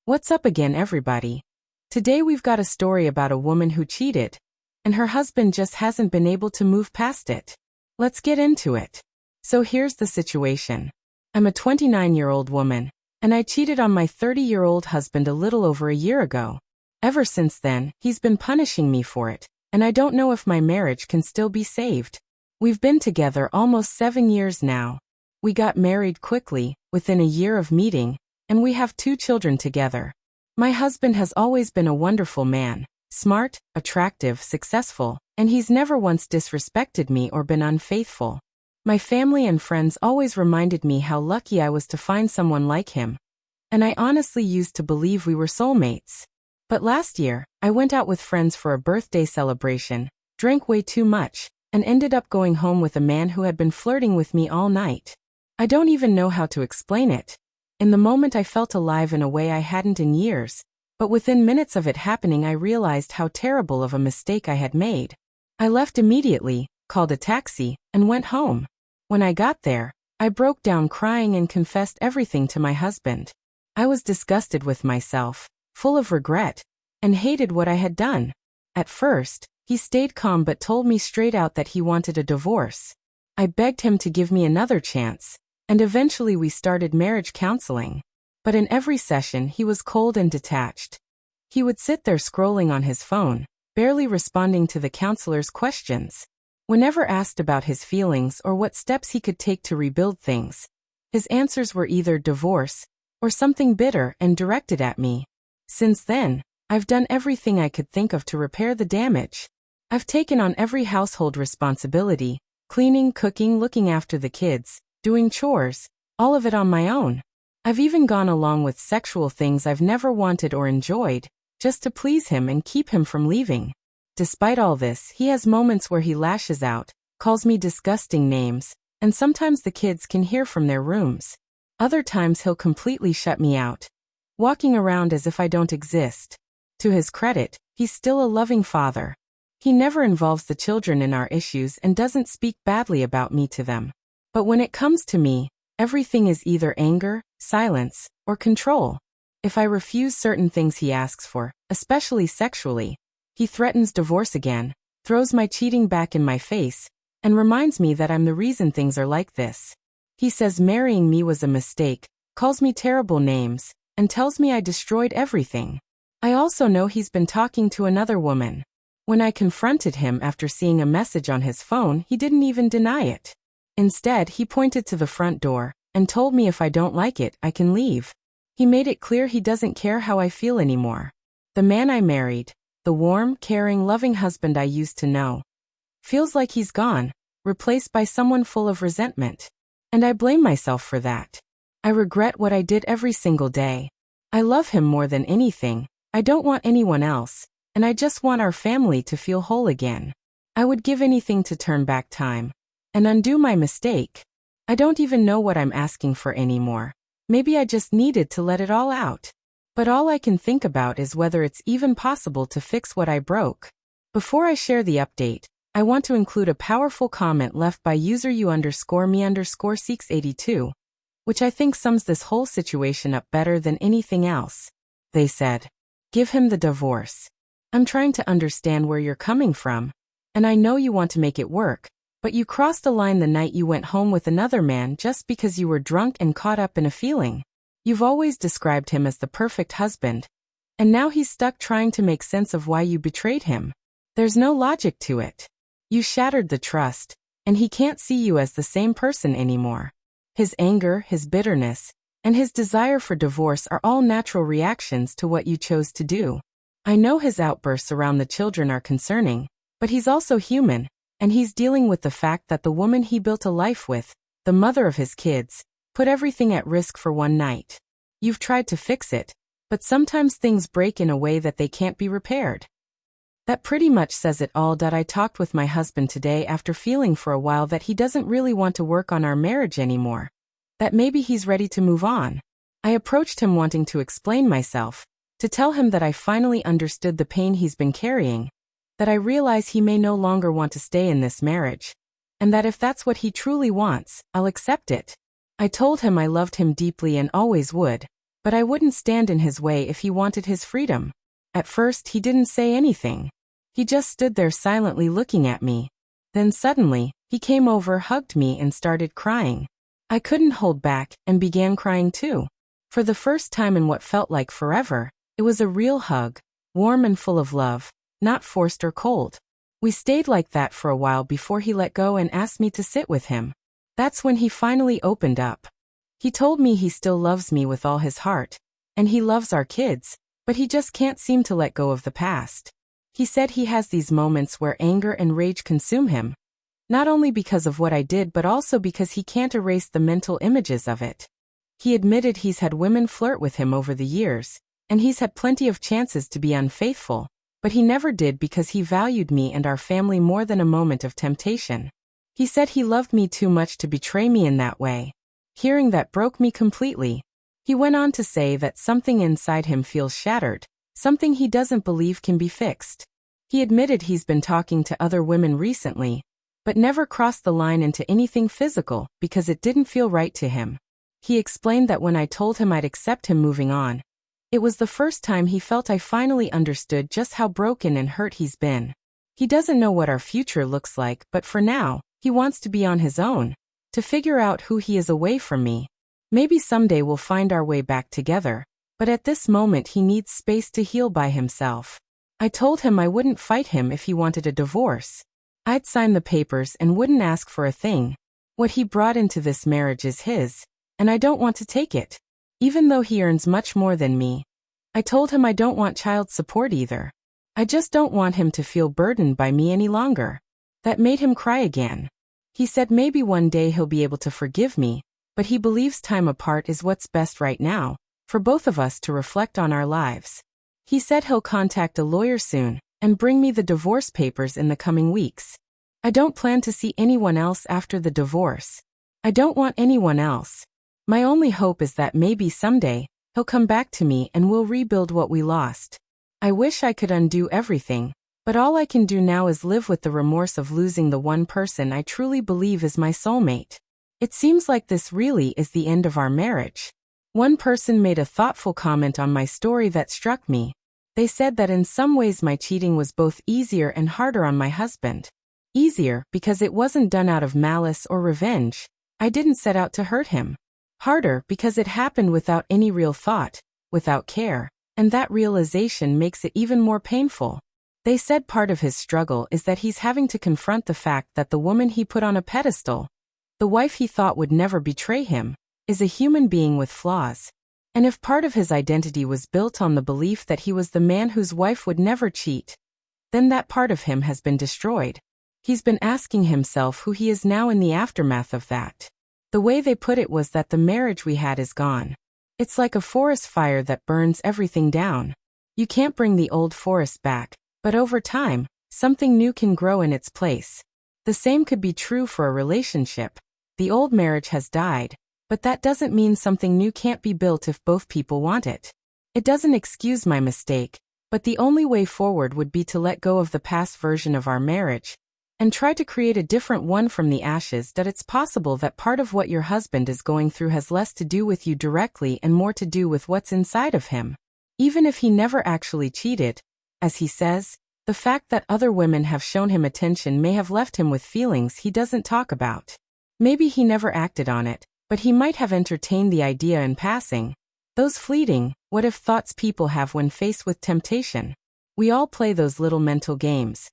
What's up again, everybody? Today we've got a story about a woman who cheated, and her husband just hasn't been able to move past it. Let's get into it. So here's the situation. I'm a 29-year-old woman, and I cheated on my 30-year-old husband a little over a year ago. Ever since then, he's been punishing me for it, and I don't know if my marriage can still be saved. We've been together almost 7 years now. We got married quickly, within a year of meeting, and we have 2 children together. My husband has always been a wonderful man, smart, attractive, successful, and he's never once disrespected me or been unfaithful. My family and friends always reminded me how lucky I was to find someone like him, and I honestly used to believe we were soulmates. But last year, I went out with friends for a birthday celebration, drank way too much, and ended up going home with a man who had been flirting with me all night. I don't even know how to explain it. In the moment I felt alive in a way I hadn't in years, but within minutes of it happening I realized how terrible of a mistake I had made. I left immediately, called a taxi, and went home. When I got there, I broke down crying and confessed everything to my husband. I was disgusted with myself, full of regret, and hated what I had done. At first, he stayed calm but told me straight out that he wanted a divorce. I begged him to give me another chance, and eventually we started marriage counseling. But in every session he was cold and detached. He would sit there scrolling on his phone, barely responding to the counselor's questions. Whenever asked about his feelings or what steps he could take to rebuild things, his answers were either divorce or something bitter and directed at me. Since then, I've done everything I could think of to repair the damage. I've taken on every household responsibility, cleaning, cooking, looking after the kids, doing chores, all of it on my own. I've even gone along with sexual things I've never wanted or enjoyed, just to please him and keep him from leaving. Despite all this, he has moments where he lashes out, calls me disgusting names, and sometimes the kids can hear from their rooms. Other times he'll completely shut me out, walking around as if I don't exist. To his credit, he's still a loving father. He never involves the children in our issues and doesn't speak badly about me to them. But when it comes to me, everything is either anger, silence, or control. If I refuse certain things he asks for, especially sexually, he threatens divorce again, throws my cheating back in my face, and reminds me that I'm the reason things are like this. He says marrying me was a mistake, calls me terrible names, and tells me I destroyed everything. I also know he's been talking to another woman. When I confronted him after seeing a message on his phone, he didn't even deny it. Instead, he pointed to the front door and told me if I don't like it, I can leave. He made it clear he doesn't care how I feel anymore. The man I married, the warm, caring, loving husband I used to know, feels like he's gone, replaced by someone full of resentment. And I blame myself for that. I regret what I did every single day. I love him more than anything. I don't want anyone else, and I just want our family to feel whole again. I would give anything to turn back time and undo my mistake. I don't even know what I'm asking for anymore. Maybe I just needed to let it all out. But all I can think about is whether it's even possible to fix what I broke. Before I share the update, I want to include a powerful comment left by user u_me_seeks82, which I think sums this whole situation up better than anything else. They said, "Give him the divorce. I'm trying to understand where you're coming from, and I know you want to make it work, but you crossed a line the night you went home with another man just because you were drunk and caught up in a feeling. You've always described him as the perfect husband, and now he's stuck trying to make sense of why you betrayed him. There's no logic to it. You shattered the trust, and he can't see you as the same person anymore. His anger, his bitterness, and his desire for divorce are all natural reactions to what you chose to do. I know his outbursts around the children are concerning, but he's also human, and he's dealing with the fact that the woman he built a life with, the mother of his kids, put everything at risk for one night. You've tried to fix it, but sometimes things break in a way that they can't be repaired." That pretty much says it all. I talked with my husband today after feeling for a while that he doesn't really want to work on our marriage anymore, that maybe he's ready to move on. I approached him wanting to explain myself, to tell him that I finally understood the pain he's been carrying, that I realize he may no longer want to stay in this marriage, and that if that's what he truly wants, I'll accept it. I told him I loved him deeply and always would, but I wouldn't stand in his way if he wanted his freedom. At first he didn't say anything. He just stood there silently looking at me. Then suddenly, he came over, hugged me and started crying. I couldn't hold back and began crying too. For the first time in what felt like forever, it was a real hug, warm and full of love, not forced or cold. We stayed like that for a while before he let go and asked me to sit with him. That's when he finally opened up. He told me he still loves me with all his heart, and he loves our kids, but he just can't seem to let go of the past. He said he has these moments where anger and rage consume him, not only because of what I did but also because he can't erase the mental images of it. He admitted he's had women flirt with him over the years, and he's had plenty of chances to be unfaithful, but he never did because he valued me and our family more than a moment of temptation. He said he loved me too much to betray me in that way. Hearing that broke me completely. He went on to say that something inside him feels shattered, something he doesn't believe can be fixed. He admitted he's been talking to other women recently, but never crossed the line into anything physical because it didn't feel right to him. He explained that when I told him I'd accept him moving on, it was the first time he felt I finally understood just how broken and hurt he's been. He doesn't know what our future looks like, but for now, he wants to be on his own, to figure out who he is away from me. Maybe someday we'll find our way back together, but at this moment he needs space to heal by himself. I told him I wouldn't fight him if he wanted a divorce. I'd sign the papers and wouldn't ask for a thing. What he brought into this marriage is his, and I don't want to take it, even though he earns much more than me. I told him I don't want child support either. I just don't want him to feel burdened by me any longer. That made him cry again. He said maybe one day he'll be able to forgive me, but he believes time apart is what's best right now, for both of us to reflect on our lives. He said he'll contact a lawyer soon and bring me the divorce papers in the coming weeks. I don't plan to see anyone else after the divorce. I don't want anyone else. My only hope is that maybe someday, he'll come back to me and we'll rebuild what we lost. I wish I could undo everything, but all I can do now is live with the remorse of losing the one person I truly believe is my soulmate. It seems like this really is the end of our marriage. One person made a thoughtful comment on my story that struck me. They said that in some ways my cheating was both easier and harder on my husband. Easier because it wasn't done out of malice or revenge. I didn't set out to hurt him. Harder because it happened without any real thought, without care, and that realization makes it even more painful. They said part of his struggle is that he's having to confront the fact that the woman he put on a pedestal, the wife he thought would never betray him, is a human being with flaws. And if part of his identity was built on the belief that he was the man whose wife would never cheat, then that part of him has been destroyed. He's been asking himself who he is now in the aftermath of that. The way they put it was that the marriage we had is gone. It's like a forest fire that burns everything down. You can't bring the old forest back, but over time, something new can grow in its place. The same could be true for a relationship. The old marriage has died, but that doesn't mean something new can't be built if both people want it. It doesn't excuse my mistake, but the only way forward would be to let go of the past version of our marriage and try to create a different one from the ashes. That it's possible that part of what your husband is going through has less to do with you directly and more to do with what's inside of him. Even if he never actually cheated, as he says, the fact that other women have shown him attention may have left him with feelings he doesn't talk about. Maybe he never acted on it, but he might have entertained the idea in passing. Those fleeting, what-if thoughts people have when faced with temptation. We all play those little mental games.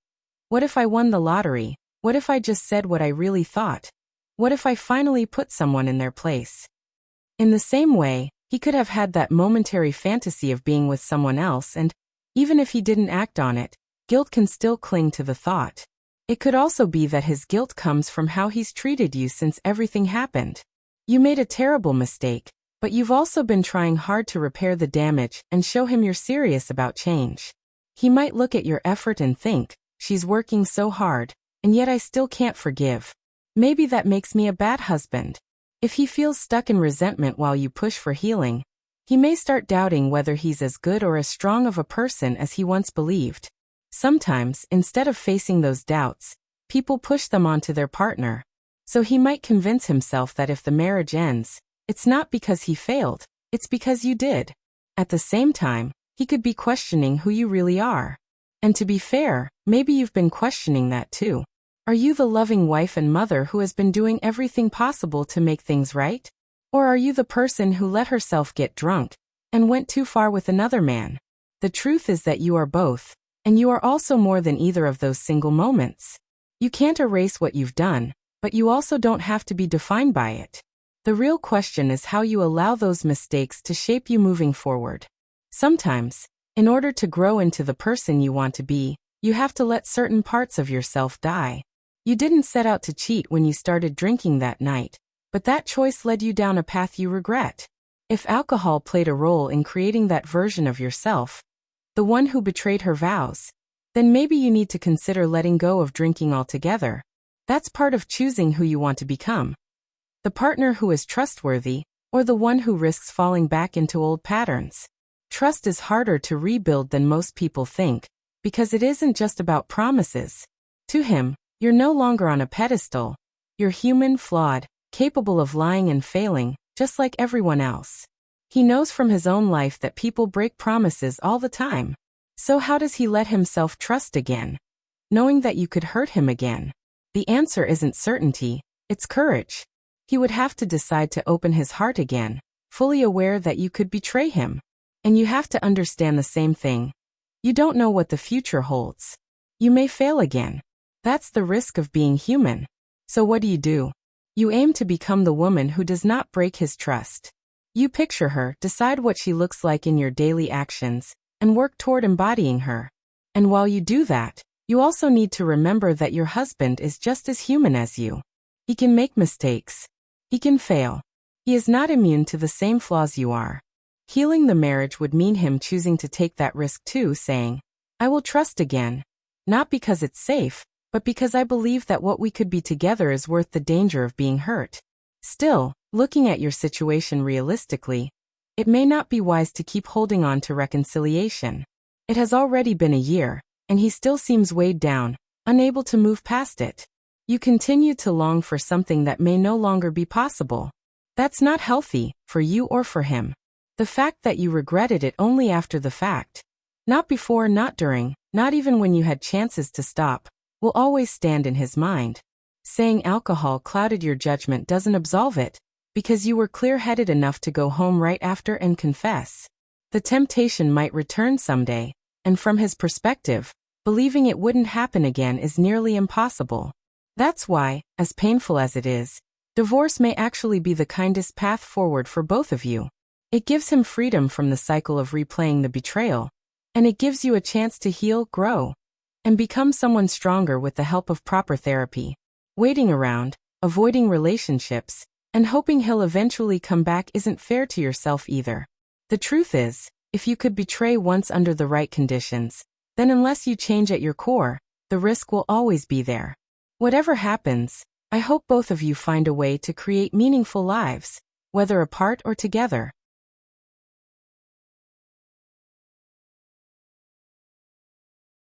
What if I won the lottery? What if I just said what I really thought? What if I finally put someone in their place? In the same way, he could have had that momentary fantasy of being with someone else, and even if he didn't act on it, guilt can still cling to the thought. It could also be that his guilt comes from how he's treated you since everything happened. You made a terrible mistake, but you've also been trying hard to repair the damage and show him you're serious about change. He might look at your effort and think, she's working so hard, and yet I still can't forgive. Maybe that makes me a bad husband. If he feels stuck in resentment while you push for healing, he may start doubting whether he's as good or as strong of a person as he once believed. Sometimes, instead of facing those doubts, people push them onto their partner. So he might convince himself that if the marriage ends, it's not because he failed, it's because you did. At the same time, he could be questioning who you really are. And to be fair, maybe you've been questioning that too. Are you the loving wife and mother who has been doing everything possible to make things right? Or are you the person who let herself get drunk and went too far with another man? The truth is that you are both, and you are also more than either of those single moments. You can't erase what you've done, but you also don't have to be defined by it. The real question is how you allow those mistakes to shape you moving forward. Sometimes, in order to grow into the person you want to be, you have to let certain parts of yourself die. You didn't set out to cheat when you started drinking that night, but that choice led you down a path you regret. If alcohol played a role in creating that version of yourself, the one who betrayed her vows, then maybe you need to consider letting go of drinking altogether. That's part of choosing who you want to become. The partner who is trustworthy, or the one who risks falling back into old patterns. Trust is harder to rebuild than most people think, because it isn't just about promises. To him, you're no longer on a pedestal. You're human, flawed, capable of lying and failing, just like everyone else. He knows from his own life that people break promises all the time. So how does he let himself trust again, knowing that you could hurt him again? The answer isn't certainty, it's courage. He would have to decide to open his heart again, fully aware that you could betray him. And you have to understand the same thing. You don't know what the future holds. You may fail again. That's the risk of being human. So what do? You aim to become the woman who does not break his trust. You picture her, decide what she looks like in your daily actions, and work toward embodying her. And while you do that, you also need to remember that your husband is just as human as you. He can make mistakes. He can fail. He is not immune to the same flaws you are. Healing the marriage would mean him choosing to take that risk too, saying, I will trust again. Not because it's safe, but because I believe that what we could be together is worth the danger of being hurt. Still, looking at your situation realistically, it may not be wise to keep holding on to reconciliation. It has already been a year, and he still seems weighed down, unable to move past it. You continue to long for something that may no longer be possible. That's not healthy, for you or for him. The fact that you regretted it only after the fact, not before, not during, not even when you had chances to stop, will always stand in his mind. Saying alcohol clouded your judgment doesn't absolve it, because you were clear-headed enough to go home right after and confess. The temptation might return someday, and from his perspective, believing it wouldn't happen again is nearly impossible. That's why, as painful as it is, divorce may actually be the kindest path forward for both of you. It gives him freedom from the cycle of replaying the betrayal, and it gives you a chance to heal, grow, and become someone stronger with the help of proper therapy. Waiting around, avoiding relationships, and hoping he'll eventually come back isn't fair to yourself either. The truth is, if you could betray once under the right conditions, then unless you change at your core, the risk will always be there. Whatever happens, I hope both of you find a way to create meaningful lives, whether apart or together.